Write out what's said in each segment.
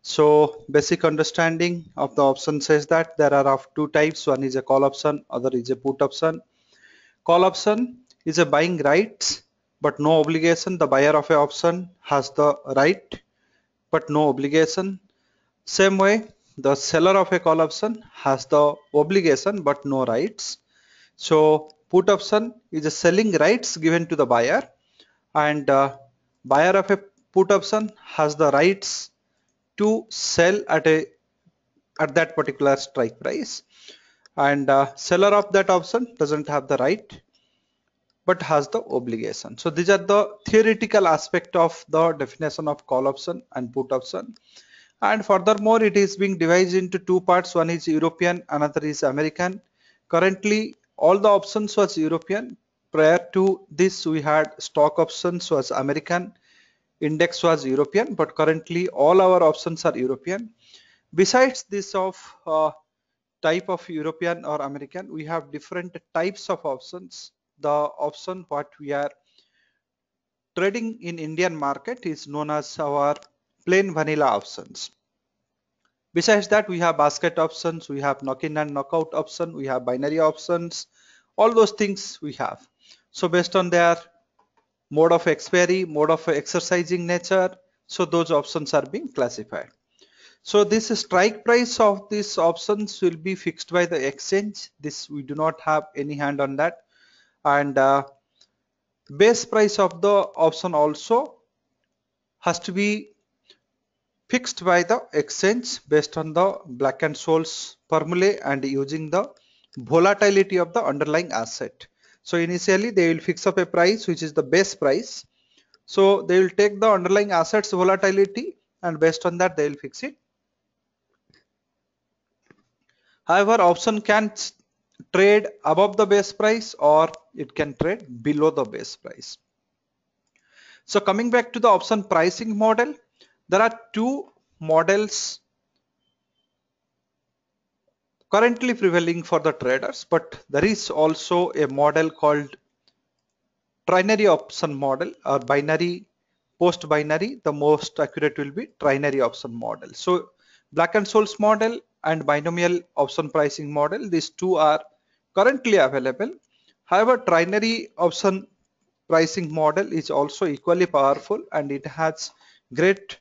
So basic understanding of the option says that there are of two types. One is a call option, other is a put option. Call option is a buying rights but no obligation. The buyer of a option has the right but no obligation. Same way, the seller of a call option has the obligation but no rights. So put option is a selling rights given to the buyer, and buyer of a put option has the rights to sell at that particular strike price, and seller of that option doesn't have the right but has the obligation. So these are the theoretical aspect of the definition of call option and put option. And furthermore, it is being divided into two parts. One is European, another is American. Currently, all the options was European. Prior to this, we had stock options was American, index was European, but currently all our options are European. Besides this of type of European or American, we have different types of options. The option what we are trading in Indian market is known as our plain vanilla options. Besides that, we have basket options, we have knock-in and knockout option, we have binary options, all those things we have. So based on their mode of expiry, mode of exercising nature, so those options are being classified. So this strike price of these options will be fixed by the exchange. This we do not have any hand on that. And base price of the option also has to be fixed by the exchange based on the Black and Scholes formula and using the volatility of the underlying asset. So initially they will fix up a price which is the base price. So they will take the underlying assets volatility and based on that they will fix it. However, option can trade above the base price or it can trade below the base price. So coming back to the option pricing model, there are two models currently prevailing for the traders, but there is also a model called trinary option model or binary post binary. The most accurate will be trinary option model. So Black and Scholes model and binomial option pricing model, these two are currently available. However, trinary option pricing model is also equally powerful and it has great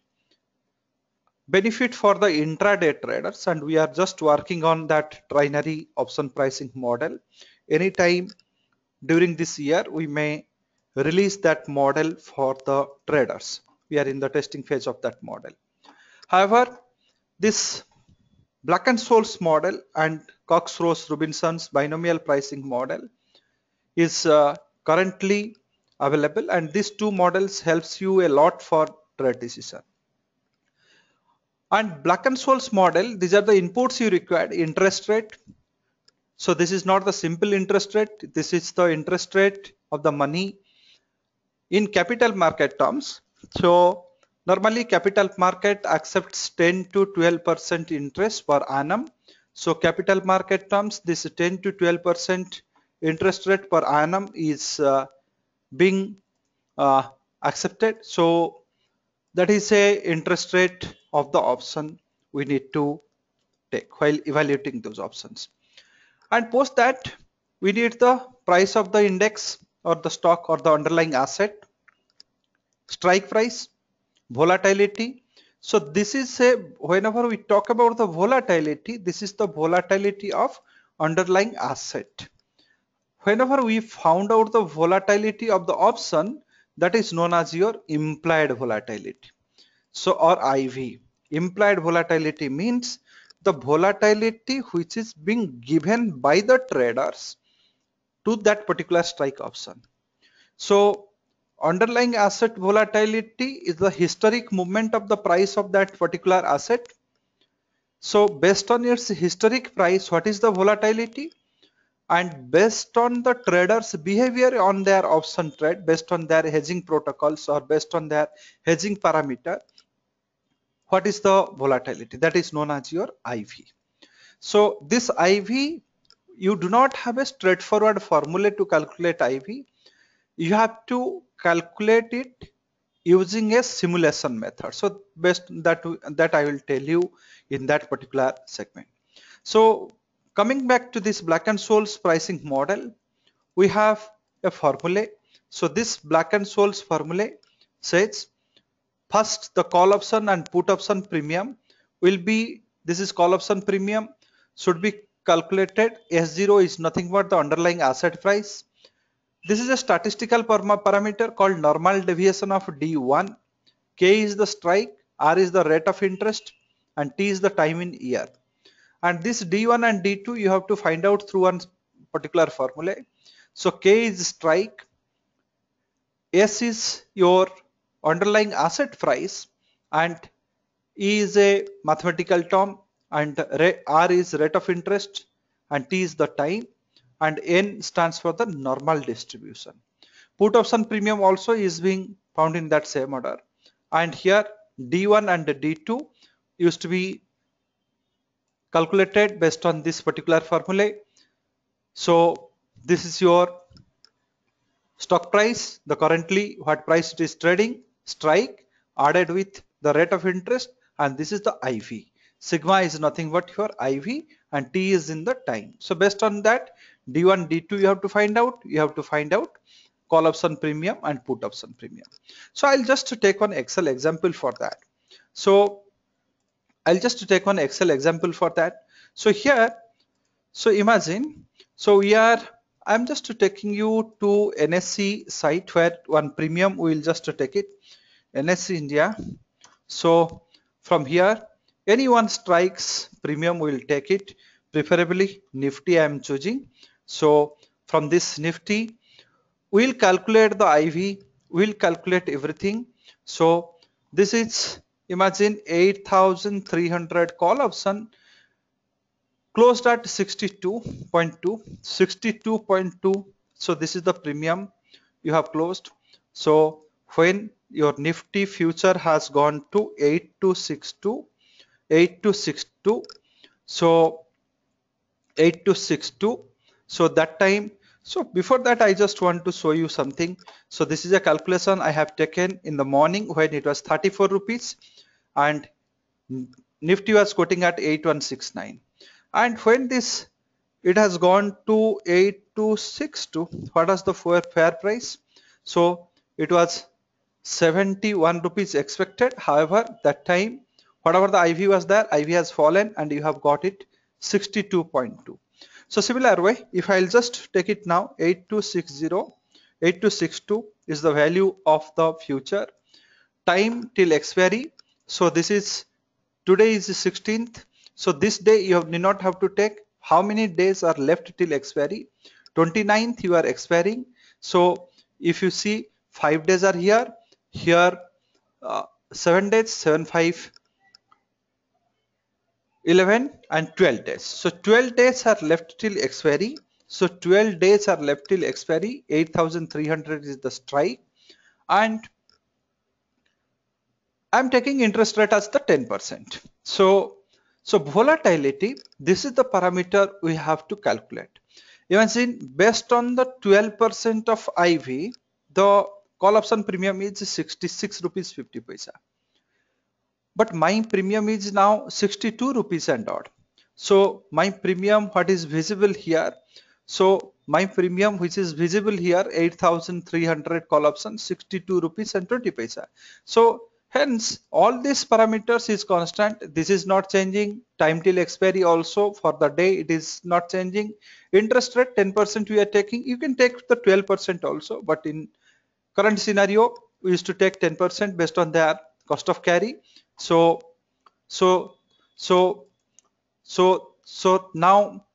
benefit for the intraday traders, and we are just working on that trinary option pricing model. Anytime during this year we may release that model for the traders. We are in the testing phase of that model. However, this Black and Scholes model and Cox-Ross-Robinson's binomial pricing model is currently available, and these two models helps you a lot for trade decision. And Black and Scholes model, these are the inputs you required: interest rate. So this is not the simple interest rate, this is the interest rate of the money in capital market terms. So normally capital market accepts 10 to 12% interest per annum. So capital market terms, this 10 to 12% interest rate per annum is being accepted. So that is a interest rate of the option we need to take while evaluating those options. And post that, we need the price of the index or the stock or the underlying asset, strike price, volatility. So this is a, whenever we talk about the volatility, this is the volatility of underlying asset. Whenever we found out the volatility of the option, that is known as your implied volatility. So or IV, implied volatility means the volatility which is being given by the traders to that particular strike option. So underlying asset volatility is the historic movement of the price of that particular asset. So based on its historic price, what is the volatility? And based on the traders' behavior on their option trade, based on their hedging protocols or based on their hedging parameter, what is the volatility? That is known as your IV. So this IV, you do not have a straightforward formula to calculate IV. You have to calculate it using a simulation method. So best that I will tell you in that particular segment. So coming back to this Black and Scholes pricing model, we have a formula. So this Black and Scholes formula says first the call option and put option premium will be, this is call option premium, should be calculated. S0 is nothing but the underlying asset price. This is a statistical parameter called normal deviation of D1. K is the strike, R is the rate of interest, and T is the time in year. And this D1 and D2 you have to find out through one particular formula. So K is strike, S is your underlying asset price, and E is a mathematical term, and R is rate of interest, and T is the time, and N stands for the normal distribution. Put option premium also is being found in that same order. And here D1 and D2 used to be calculated based on this particular formula. So this is your stock price, the currently what price it is trading, strike added with the rate of interest, and this is the IV. Sigma is nothing but your IV, and T is in the time. So based on that, D1, D2 you have to find out. You have to find out call option premium and put option premium. So I'll just take one Excel example for that. So I'll just take one Excel example for that. So here, so imagine, so I'm just taking you to NSE site where one premium we will just take it, NSE India. So from here, anyone strikes premium we will take it, preferably Nifty I am choosing. So from this Nifty, we'll calculate the IV, we'll calculate everything. So this is, imagine 8,300 call option closed at 62.2. So this is the premium you have closed. So when your Nifty future has gone to 8262, so 8262, so that time, so before that I just want to show you something. So this is a calculation I have taken in the morning when it was 34 rupees and Nifty was quoting at 8169, and when this it has gone to 8262, what was the fair price? So it was 71 rupees expected. However, that time whatever the IV was there, IV has fallen and you have got it 62.2. So similar way, if I'll just take it now, 8260, 8262 is the value of the future. Time till expiry. So this is, today is the 16th. So this day you need not have to take. How many days are left till expiry? 29th you are expiring. So if you see 5 days are here, 7 days, 7, 5, 11 and 12 days. So 12 days are left till expiry. So 12 days are left till expiry. 8,300 is the strike, and I'm taking interest rate as the 10%. So volatility, this is the parameter we have to calculate. Imagine based on the 12% of IV, the call option premium is 66 rupees 50 paisa. But my premium is now 62 rupees and odd. So my premium, what is visible here? So my premium which is visible here, 8,300 call option, 62 rupees and 20 paisa. So hence all these parameters is constant. This is not changing. Time till expiry also for the day it is not changing. Interest rate 10% we are taking. You can take the 12% also, but in current scenario we used to take 10% based on their cost of carry. So now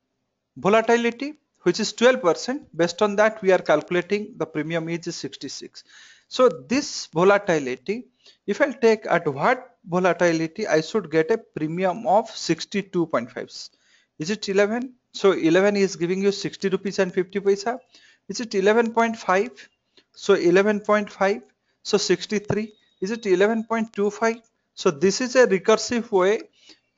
volatility, which is 12%, based on that we are calculating the premium is 66. So this volatility, if I take at what volatility, I should get a premium of 62.5. Is it 11? So 11 is giving you 60 rupees and 50 paisa. Is it 11.5? So 11.5. So 63. Is it 11.25? So this is a recursive way.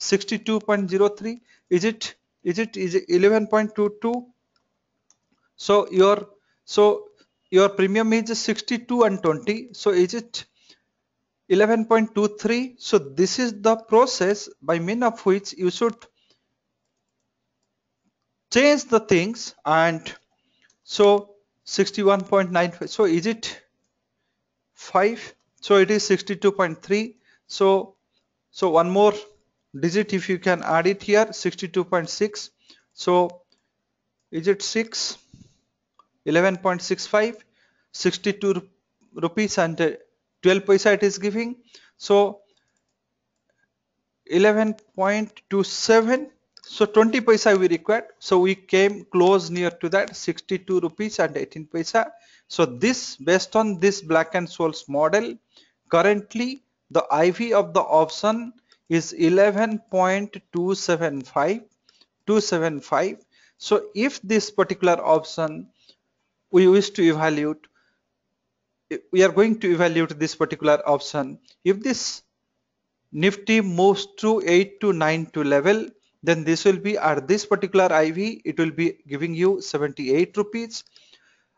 62.03. Is it 11.22? So your premium is 62 and 20. So is it 11.23. So this is the process by means of which you should change the things. And so 61.95, so is it 5? So it is 62.3. So one more digit if you can add it here, 62.6. So is it 6? 11.65, 62 rupees and 12 paisa it is giving. So 11.27, so 20 paisa we required, so we came close near to that, 62 rupees and 18 paisa. So this, based on this Black and Scholes model, currently the IV of the option is 11.275. So if this particular option we wish to evaluate, we are going to evaluate this particular option, if this Nifty moves to 8 to 9 to level, then this will be at this particular IV, it will be giving you 78 rupees.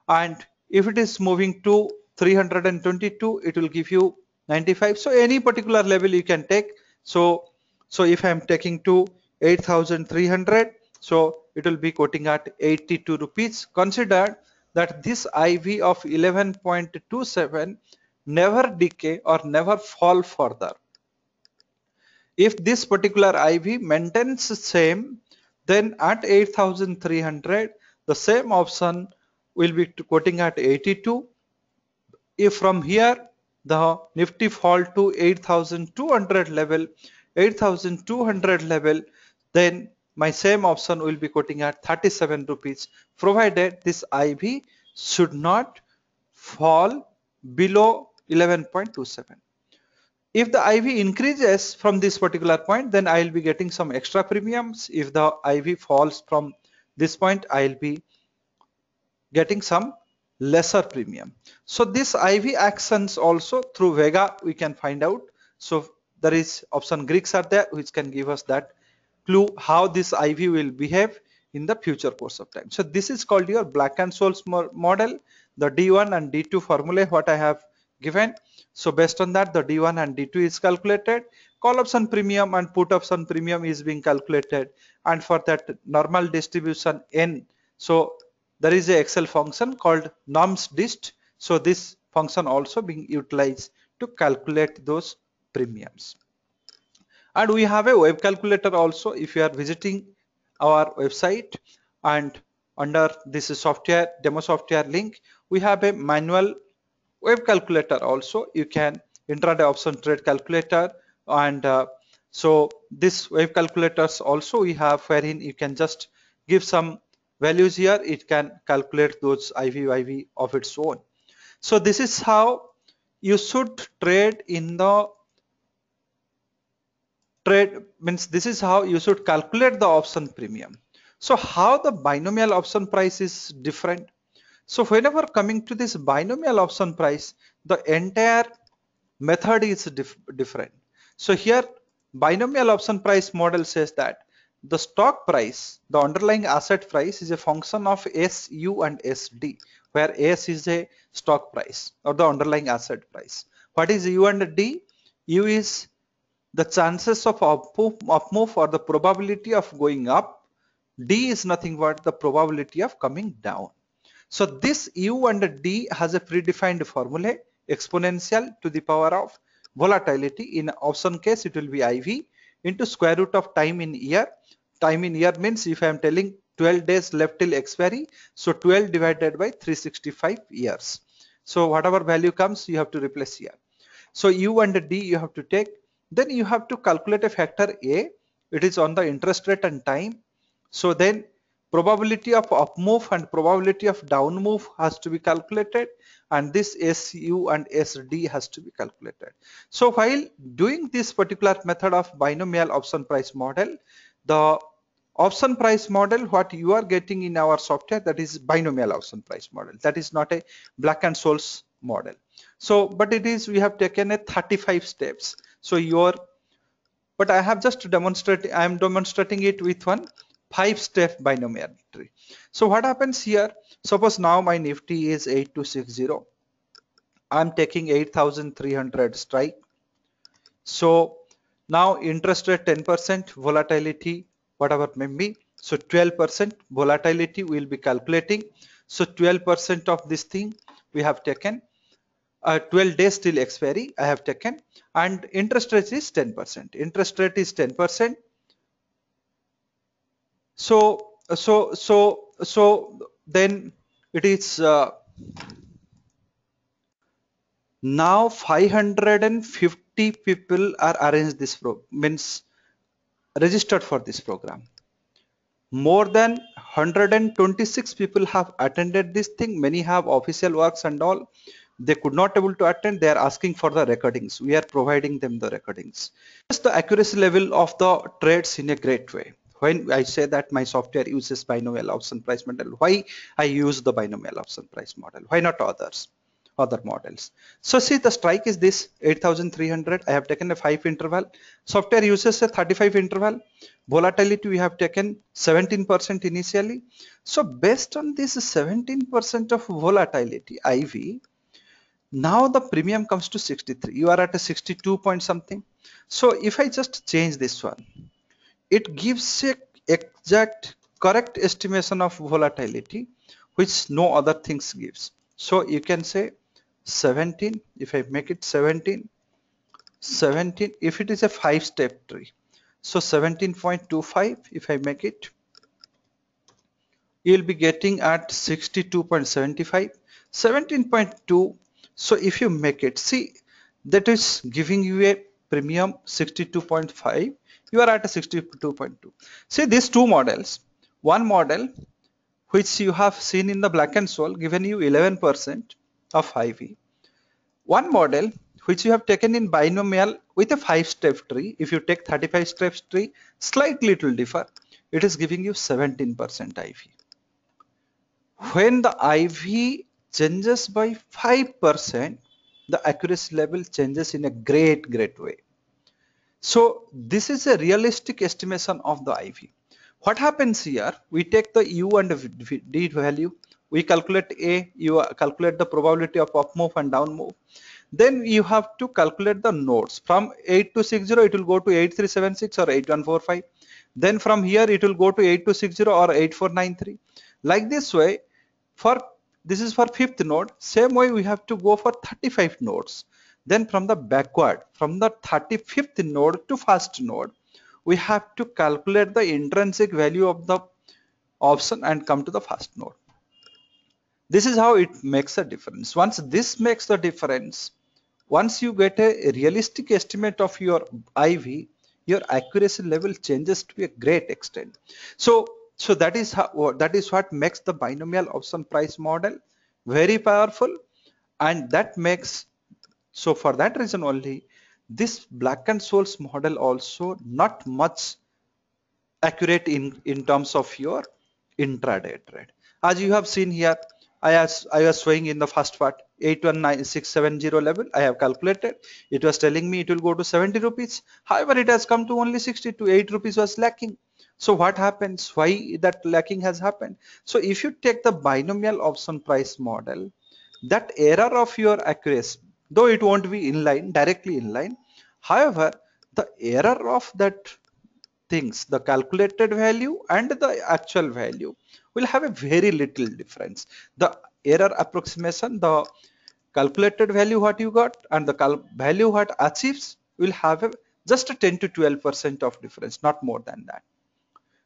And if it is moving to 322, it will give you 95. So any particular level you can take. So if I am taking to 8,300, so it will be quoting at 82 rupees. Consider that this IV of 11.27 never decay or never fall further. If this particular IV maintains the same, then at 8,300, the same option will be quoting at 82. If from here the Nifty fall to 8,200 level, then my same option will be quoting at 37 rupees, provided this IV should not fall below 11.27. If the IV increases from this particular point, then I will be getting some extra premiums. If the IV falls from this point, I will be getting some lesser premium. So this IV actions also through Vega we can find out. So there is option Greeks are there which can give us that clue how this IV will behave in the future course of time. So this is called your Black and Scholes model, the D1 and D2 formulae what I have given. So based on that, the D1 and D2 is calculated, call option premium and put option premium is being calculated, and for that normal distribution N, so there is a Excel function called norms_dist. So this function also being utilized to calculate those premiums. And we have a web calculator also. If you are visiting our website and under this software demo software link, we have a manual web calculator also. You can intraday option trade calculator, and so this web calculators also we have, wherein you can just give some values here, it can calculate those IV of its own. So this is how you should trade in the this is how you should calculate the option premium. So how the binomial option price is different? So whenever coming to this binomial option price, the entire method is different. So here binomial option price model says that the stock price, the underlying asset price, is a function of SU and SD, where S is a stock price or the underlying asset price. What is U and D? U is the chances of up move or the probability of going up. D is nothing but the probability of coming down. So this U and D has a predefined formula, exponential to the power of volatility. In option case, it will be IV into square root of time in year. Time in year means if I am telling 12 days left till expiry, so 12 divided by 365 years. So whatever value comes, you have to replace here. So U and D you have to take. Then you have to calculate a factor A. It is on the interest rate and time. So then probability of up move and probability of down move has to be calculated, and this SU and SD has to be calculated. So while doing this particular method of binomial option price model, the option price model what you are getting in our software, that is binomial option price model, that is not a Black and Scholes model. So but it is, we have taken a 35 steps. So but I have just demonstrated, I am demonstrating it with one 5-step binomial tree. So what happens here, suppose now my Nifty is 8260, I'm taking 8,300 strike. So now interest rate 10%, volatility whatever may be. So 12% volatility we will be calculating. So 12% of this thing we have taken. 12 days till expiry I have taken, and interest rate is 10%. Interest rate is 10%. So then it is now 550 people are arranged this means registered for this program. More than 126 people have attended this thing. Many have official works and all. They could not able to attend. They are asking for the recordings. We are providing them the recordings. Just the accuracy level of the trades in a great way. When I say that my software uses binomial option price model, why I use the binomial option price model? Why not other models? So see, the strike is this 8,300. I have taken a 5 interval. Software uses a 35 interval. Volatility we have taken 17% initially. So based on this 17% of volatility IV, now the premium comes to 63. You are at a 62 point something. So if I just change this one, it gives a exact correct estimation of volatility, which no other things gives. So you can say 17. If I make it 17, if it is a 5-step tree, so 17.25, if I make it, you'll be getting at 62.75, 17.2. So if you make it, see, that is giving you a premium 62.5. You are at a 62.2. See, these two models, one model which you have seen in the black and soul given you 11% of IV. One model which you have taken in binomial with a 5-step tree. If you take 35 steps tree, slightly it will differ. It is giving you 17% IV. When the IV changes by 5%, the accuracy level changes in a great way. So this is a realistic estimation of the IV. What happens here? We take the U and D value. We calculate A, you calculate the probability of up move and down move. Then you have to calculate the nodes. From 8260, it will go to 8376 or 8145. Then from here, it will go to 8260 or 8493. Like this way, for this is for 5th node. Same way, we have to go for 35 nodes. Then from the backward, from the 35th node to first node, we have to calculate the intrinsic value of the option and come to the first node. This is how it makes a difference. Once this makes the difference, once you get a realistic estimate of your IV, your accuracy level changes to a great extent. So that is what makes the binomial option price model very powerful, and that makes, so for that reason only, this black and Scholes model also not much accurate in terms of your intraday trade. As you have seen here, I was showing in the first part 819670 level. I have calculated. It was telling me it will go to 70 rupees. However, it has come to only 62. 8 rupees was lacking. So what happens? Why that lacking has happened? So if you take the binomial option price model, that error of your accuracy, though it won't be inline, directly inline, however, the error of that things, the calculated value and the actual value will have a very little difference. The error approximation, the calculated value what you got and the value what achieves will have just a 10 to 12% of difference, not more than that.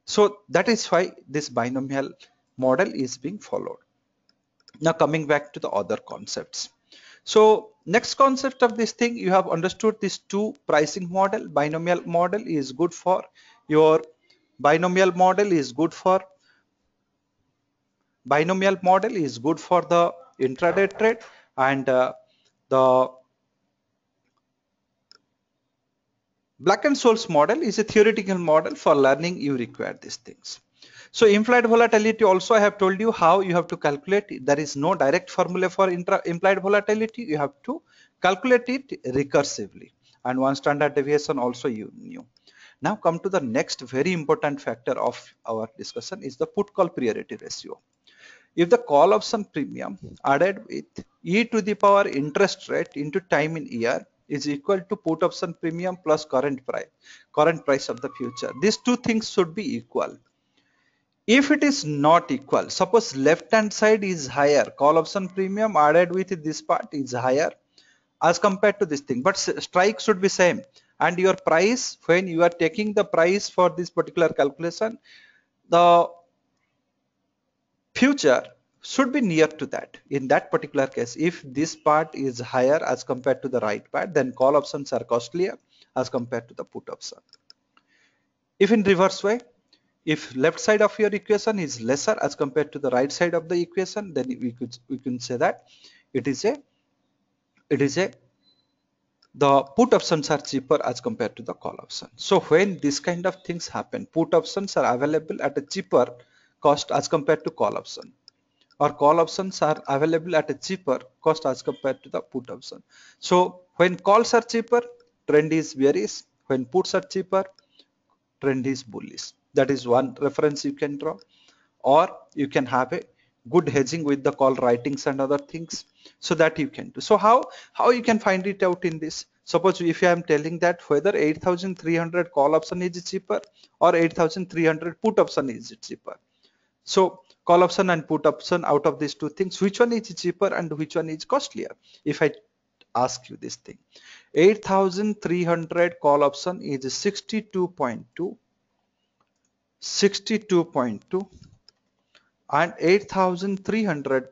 So that is why this binomial model is being followed. Now coming back to the other concepts. So next concept of this thing, you have understood this two pricing model. Binomial model is good for your binomial model is good for the intraday trade, and the black and Scholes model is a theoretical model. For learning you require these things. So implied volatility also I have told you how you have to calculate it. There is no direct formula for implied volatility. You have to calculate it recursively, and one standard deviation also you knew. Now come to the next very important factor of our discussion is the put call priority ratio. If the call option premium added with e to the power interest rate into time in year is equal to put option premium plus current price of the future. These two things should be equal. If it is not equal, suppose left hand side is higher, call option premium added with this part is higher as compared to this thing, but strike should be same, and your price, when you are taking the price for this particular calculation, the future should be near to that. In that particular case, if this part is higher as compared to the right part, then call options are costlier as compared to the put option. If in reverse way, if left side of your equation is lesser as compared to the right side of the equation, then we can say that it is a the put options are cheaper as compared to the call option. So when this kind of things happen, put options are available at a cheaper cost as compared to call option, or call options are available at a cheaper cost as compared to the put option. So when calls are cheaper, trend is bearish. When puts are cheaper, trend is bullish. That is one reference you can draw, or you can have a good hedging with the call writings and other things, so that you can do. So how you can find it out in this? Suppose if I am telling that whether 8,300 call option is cheaper or 8,300 put option is cheaper. So call option and put option, out of these two things, which one is cheaper and which one is costlier? If I ask you this thing, 8,300 call option is 62.2, and 8,300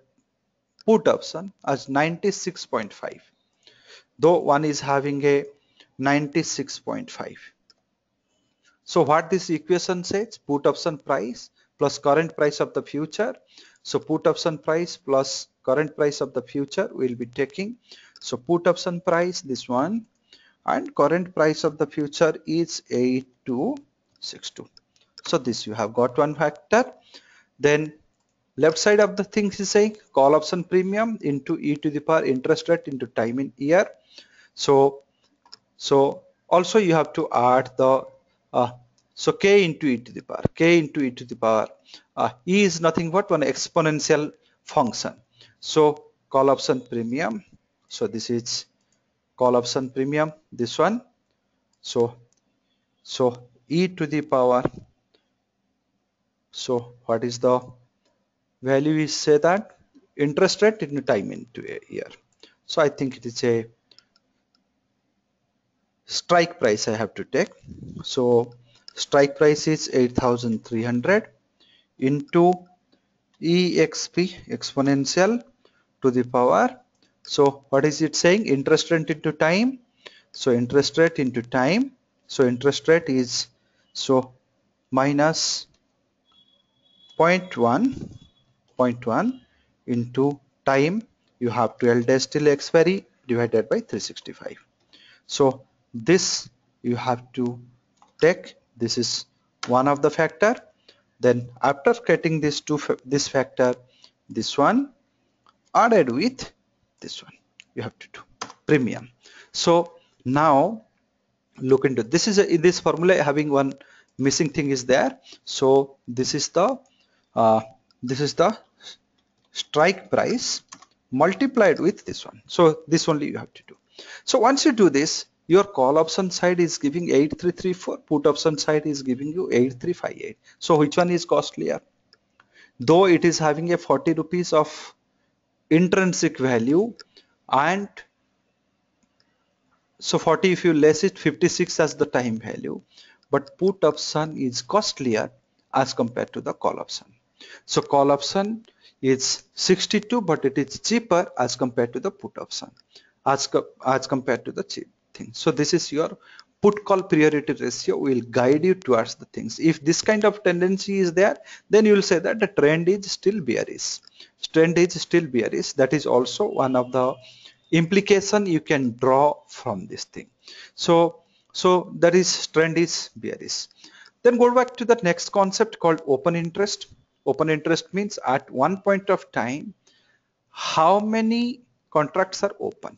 put option as 96.5, though one is having a 96.5. So what this equation says, put option price plus current price of the future. So put option price plus current price of the future will be taking. So put option price, this one, and current price of the future is 8262. So this you have got one factor. Then left side of the things is saying call option premium into e to the power interest rate into time in year. So also you have to add the so k into e to the power, e is nothing but one exponential function. So call option premium, so this is call option premium, this one. So e to the power, so what is the value? Is say that interest rate into time into a year. So I think it is a strike price I have to take. So strike price is 8,300 into exp exponential to the power. So what is it saying? Interest rate into time. So interest rate into time. So interest rate is so minus 0.1 into time. You have 12 days till expiry divided by 365. So this you have to take. This is one of the factor. Then after getting this factor, this one added with this one, you have to do premium. So now look into this. Is in this formula having one missing thing is there. So this is the strike price multiplied with this one. So this only you have to do. So once you do this, your call option side is giving 8334, put option side is giving you 8358. So which one is costlier? Though it is having a 40 rupees of intrinsic value, and so 40 if you less it, 56 as the time value, but put option is costlier as compared to the call option. So call option is 62, but it is cheaper as compared to the put option, as compared to the cheap thing. So this is your put call priority ratio will guide you towards the things. If this kind of tendency is there, then you will say that the trend is still bearish. Trend is still bearish. That is also one of the implication you can draw from this thing. So that is trend is bearish. Then go back to the next concept called open interest. Open interest means at one point of time, how many contracts are open.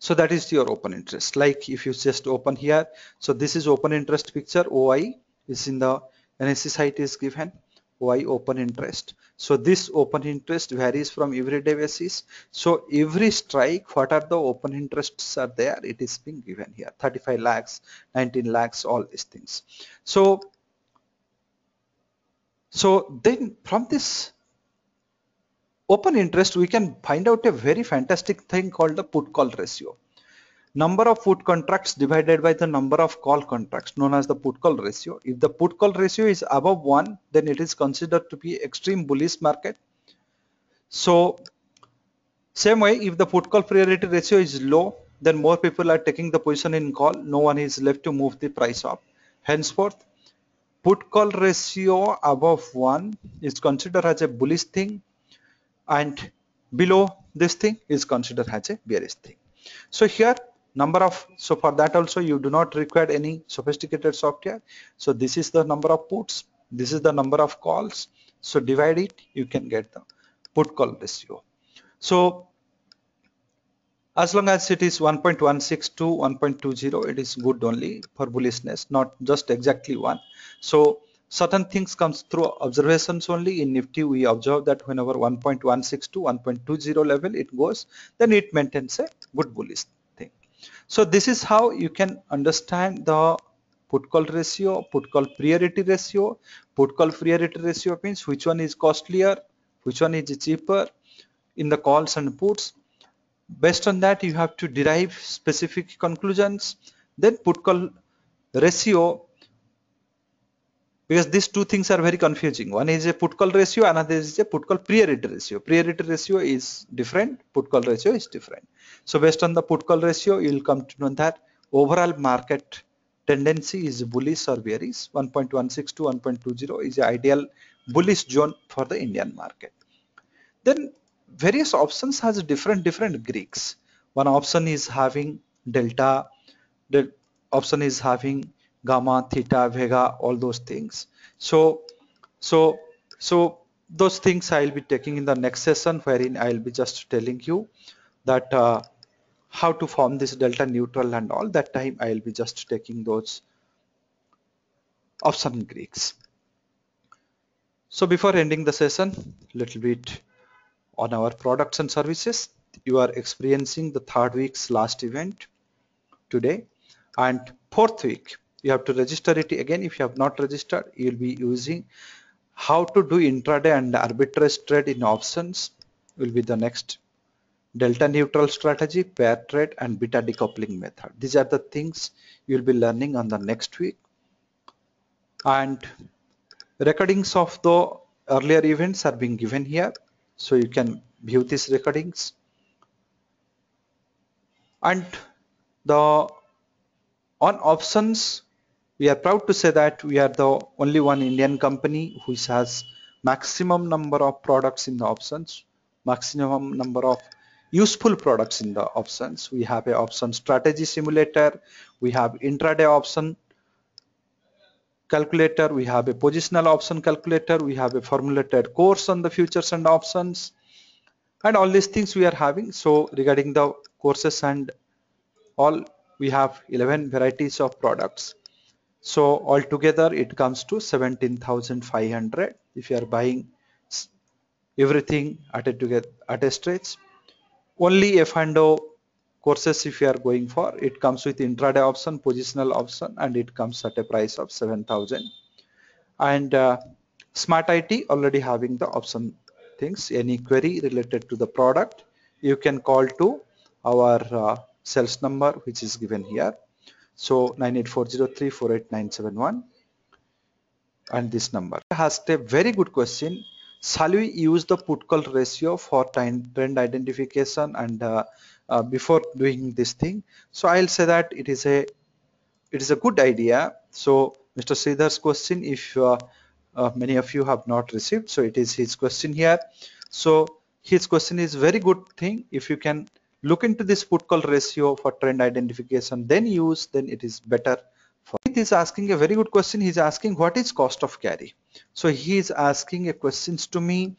So that is your open interest. Like if you just open here, so this is open interest picture. OI is in the NSE site is given. Why open interest? So this open interest varies from everyday basis. So every strike, what are the open interests are there? It is being given here. 35 lakhs, 19 lakhs, all these things. So then from this open interest, we can find out a very fantastic thing called the put call ratio. Number of put contracts divided by the number of call contracts, known as the put call ratio. If the put call ratio is above 1, then it is considered to be extreme bullish market. So same way, if the put call priority ratio is low, then more people are taking the position in call. No one is left to move the price up. Henceforth, put call ratio above 1 is considered as a bullish thing, and below this thing is considered as a bearish thing. So here so for that also you do not require any sophisticated software. So this is the number of puts, this is the number of calls. So divide it, you can get the put call ratio. So as long as it is 1.16 to 1.20, it is good only for bullishness, not just exactly one. So certain things comes through observations only. In Nifty, we observe that whenever 1.16 to 1.20 level it goes, then it maintains a good bullish thing. So this is how you can understand the put call ratio, put call priority ratio. Put call priority ratio means which one is costlier, which one is cheaper in the calls and puts. Based on that, you have to derive specific conclusions. Then put call ratio, because these two things are very confusing. One is a put call ratio, another is a put call priority ratio. Priority ratio is different, put call ratio is different. So based on the put call ratio, you will come to know that overall market tendency is bullish or bearish. 1.16 to 1.20 is the ideal bullish zone for the Indian market. Then various options has different Greeks. One option is having delta, the option is having gamma, theta, vega, all those things. So so so those things I'll be taking in the next session, wherein I'll be just telling you that how to form this delta neutral and all. That time I'll be just taking those option Greeks. So before ending the session, little bit on our products and services. You are experiencing the third week's last event today, and fourth week you have to register it again. If you have not registered, you will be using how to do intraday and arbitrage trade in options. Will be the next delta neutral strategy, pair trade, and beta decoupling method. These are the things you will be learning on the next week. And recordings of the earlier events are being given here, so you can view these recordings. And the on options, we are proud to say that we are the only one Indian company which has maximum number of products in the options, maximum number of useful products in the options. We have a option strategy simulator, we have intraday option calculator, we have a positional option calculator, we have a formulated course on the futures and options, and all these things we are having. So regarding the courses and all, we have 11 varieties of products. So altogether it comes to 17,500 if you are buying everything at a stretch. Only F&O courses, if you are going for, it comes with intraday option, positional option, and it comes at a price of 7,000. And Smart IT already having the option things. Any query related to the product, you can call to our sales number, which is given here. So 98403-48971, and this number has a very good question. Shall we use the put call ratio for trend identification and before doing this thing? So I'll say that it is a good idea. So Mr. Sridhar's question, if many of you have not received, so it is his question here. So his question is very good thing. If you can look into this put call ratio for trend identification, then it is better. He is asking a very good question. He's asking what is cost of carry. So he is asking a questions to me,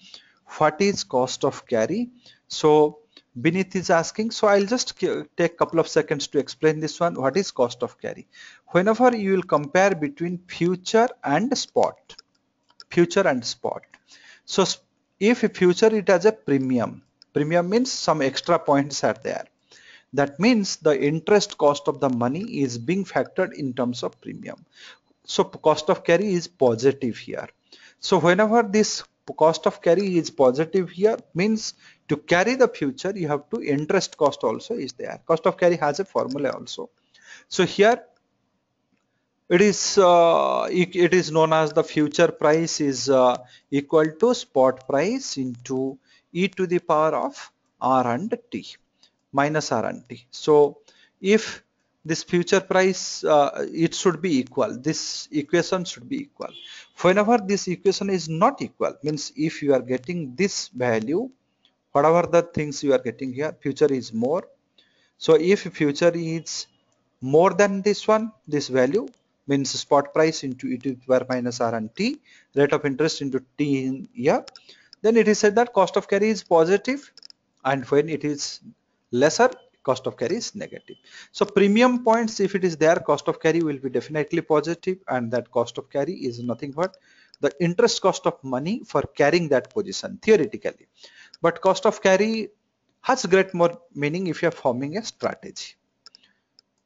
what is cost of carry? So Beneath is asking, so I'll just take couple of seconds to explain this one. What is cost of carry? Whenever you will compare between future and spot, future and spot. So if a future it has a premium, premium means some extra points are there. That means the interest cost of the money is being factored in terms of premium. So cost of carry is positive here. So whenever this cost of carry is positive here, means to carry the future you have to interest cost also is there. Cost of carry has a formula also. So here it is known as the future price is equal to spot price into e to the power of r and t minus r and t. So if this future price it should be equal, this equation should be equal. Whenever this equation is not equal, means if you are getting this value, whatever the things you are getting here, future is more. So if future is more than this one, this value means spot price into e to the power minus r and t, rate of interest into t in year, then it is said that cost of carry is positive, and when it is lesser, cost of carry is negative. So premium points, if it is there, cost of carry will be definitely positive, and that cost of carry is nothing but the interest cost of money for carrying that position theoretically. But cost of carry has great more meaning if you are forming a strategy.